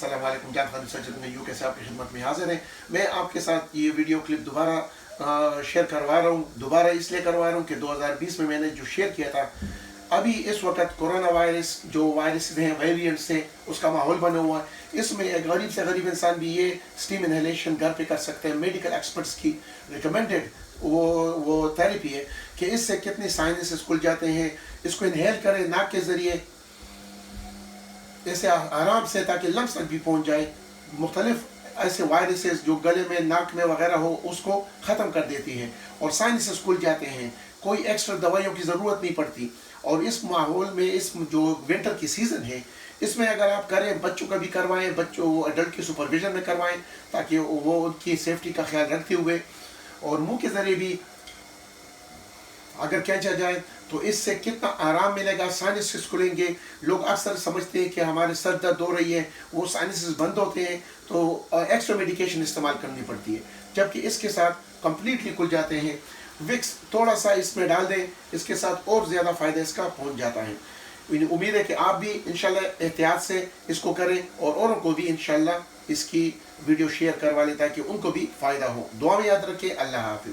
السلام علیکم، جان خان سجد میں یو کے سے آپ کی خدمت میں حاضر ہیں۔ میں آپ کے ساتھ یہ ویڈیو کلپ دوبارہ شیئر کروا رہا ہوں، دوبارہ اس لیے کروا رہا ہوں کہ 2020 میں نے جو شیئر کیا تھا، ابھی اس وقت کورونا وائرس جو وائرس ہیں ویریئنٹس ہیں اس کا ماحول بنا ہوا ہے۔ اس میں ایک غریب سے غریب انسان بھی یہ اسٹیم انہیلیشن گھر پہ کر سکتے ہیں۔ میڈیکل ایکسپرٹس کی ریکمینڈڈ وہ تھیراپی ہے کہ اس سے کتنے سائنسز کھل جاتے ہیں۔ اس کو انہیل کریں ناک کے ذریعے ایسے آرام سے تاکہ لمس تک بھی پہنچ جائے۔ مختلف ایسے وائرسز جو گلے میں ناک میں وغیرہ ہو اس کو ختم کر دیتی ہیں اور سائنسز کھل جاتے ہیں، کوئی ایکسٹرا دوائیوں کی ضرورت نہیں پڑتی۔ اور اس ماحول میں اس جو ونٹر کی سیزن ہے اس میں اگر آپ کریں، بچوں کا بھی کروائیں، بچوں ایڈلٹ کی سپرویژن میں کروائیں تاکہ وہ ان کی سیفٹی کا خیال رکھتے ہوئے، اور منہ کے ذریعے بھی اگر کھینچا جائے تو اس سے کتنا آرام ملے گا۔ سائنسز کھلیں گے۔ لوگ اکثر سمجھتے ہیں کہ ہمارے سر درد ہو رہی ہے، وہ سائنسز بند ہوتے ہیں تو ایکسٹرا میڈیکیشن استعمال کرنی پڑتی ہے، جبکہ اس کے ساتھ کمپلیٹلی کھل جاتے ہیں۔ وکس تھوڑا سا اس میں ڈال دیں، اس کے ساتھ اور زیادہ فائدہ اس کا پہنچ جاتا ہے۔ امید ہے کہ آپ بھی انشاءاللہ احتیاط سے اس کو کریں اور اوروں کو بھی انشاءاللہ اس کی ویڈیو شیئر کروا لیں تاکہ ان کو بھی فائدہ ہو۔ دعا میں یاد رکھیں۔ اللہ حافظ۔